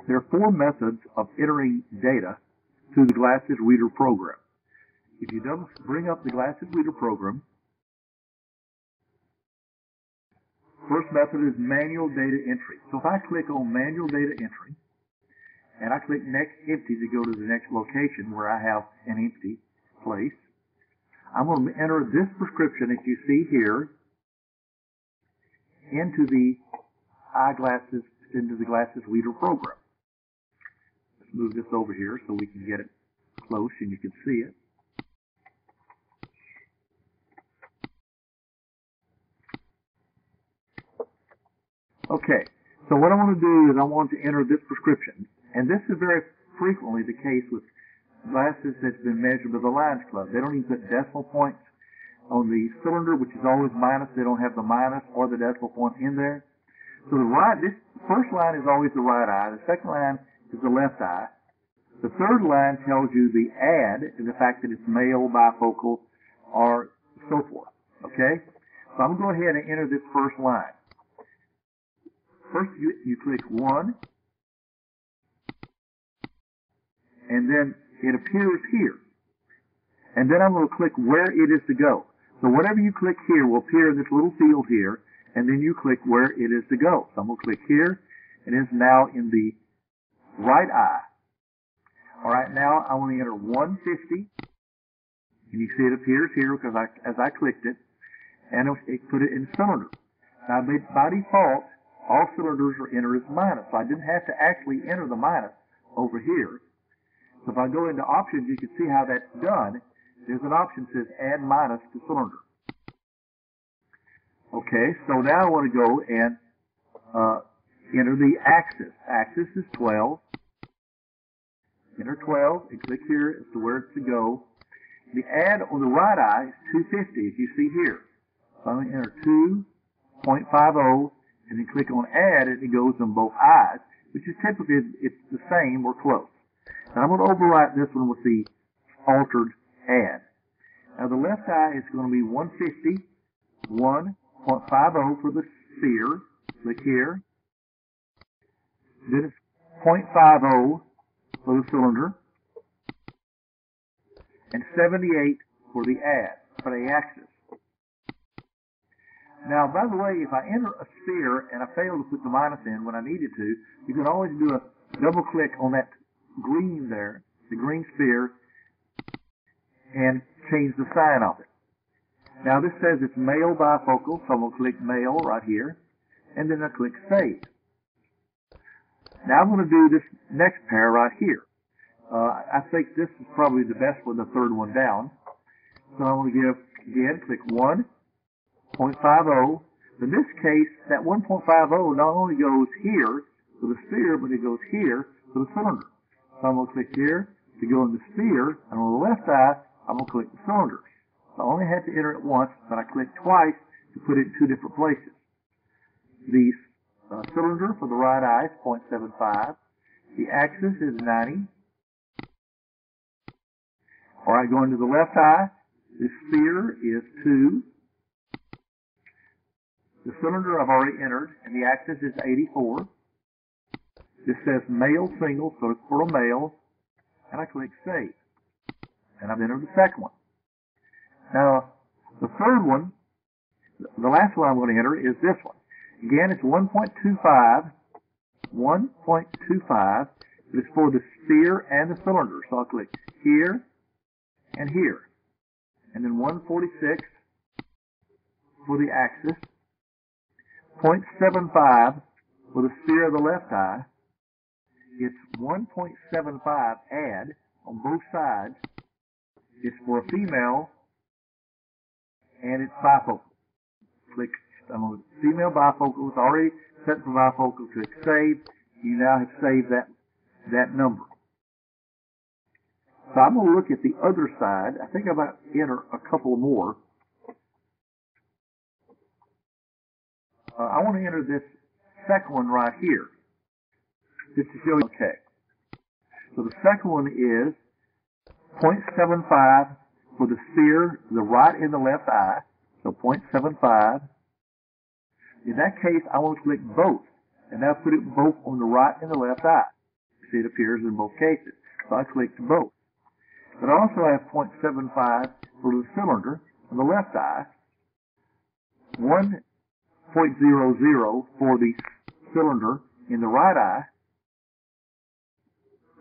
There are four methods of entering data through the Glasses Reader program. If you bring up the Glasses Reader program, first method is manual data entry. So if I click on manual data entry, and I click next empty to go to the next location where I have an empty place, I'm going to enter this prescription that you see here into the Glasses Reader program. Let's move this over here so we can get it close and you can see it. Okay, so what I want to do is I want to enter this prescription, and this is very frequently the case with glasses that's been measured by the Lions Club. They don't even put decimal points on the cylinder, which is always minus. They don't have the minus or the decimal point in there. So this first line is always the right eye. The second line is the left eye. The third line tells you the add and the fact that it's male, bifocal, or so forth. Okay? So I'm going to go ahead and enter this first line. First, you click 1, and then it appears here. And then I'm going to click where it is to go. So whatever you click here will appear in this little field here, and then you click where it is to go. So I'm going to click here, and it's now in the right eye. All right, now I want to enter 150, and you see it appears here because as I clicked it, and it put it in cylinder. Now, by default, all cylinders are entered as minus, so I didn't have to actually enter the minus over here. So if I go into options, you can see how that's done. There's an option that says add minus to cylinder. Okay, so now I want to go and enter the axis. Axis is 12. Enter 12 and click here as to where it's to go. The add on the right eye is 250, as you see here. So I'm going to enter 2.50. And then click on add, and it goes on both eyes, which is typically it's the same or close. Now I'm going to overwrite this one with the altered add. Now the left eye is going to be 150, 1.50 for the sphere. Click here. Then it's 0.50 for the cylinder, and 78 for the add, for the axis. Now, by the way, if I enter a sphere and I fail to put the minus in when I needed to, you can always do a double click on that green there, the green sphere, and change the sign of it. Now, this says it's male bifocal, so I'm going to click male right here, and then I click save. Now, I'm going to do this next pair right here. I think this is probably the best one, the third one down. So I'm going to give, again, click 1. 0.50. In this case, that 1.50 not only goes here for the sphere, but it goes here for the cylinder. So I'm going to click here to go in the sphere, and on the left eye, I'm going to click the cylinder. So I only had to enter it once, but I clicked twice to put it in two different places. The cylinder for the right eye is 0.75. The axis is 90. All right, going to the left eye, the sphere is 2. The cylinder I've already entered, and the axis is 84. This says male single, so it's for a male, and I click save. And I've entered the second one. Now, the third one, the last one I'm going to enter is this one. Again, it's 1.25. 1.25. It's for the sphere and the cylinder, so I'll click here and here. And then 146 for the axis. 0.75 for the sphere of the left eye. It's 1.75 add on both sides. It's for a female, and it's bifocal. Click on female bifocal. It's already set for bifocal. Click save. You now have saved that number. So I'm going to look at the other side. I think I might enter a couple more. I want to enter this second one right here, just to show you. Okay. So the second one is 0.75 for the sphere, the right and the left eye. So 0.75. In that case, I want to click both, and now put it both on the right and the left eye. see it appears in both cases. So I clicked both. But I also have 0.75 for the cylinder on the left eye, 1.00 for the cylinder in the right eye,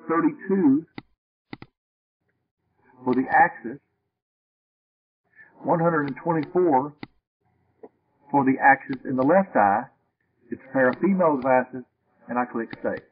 32 for the axis, 124 for the axis in the left eye. It's a pair of female glasses, and I click Save.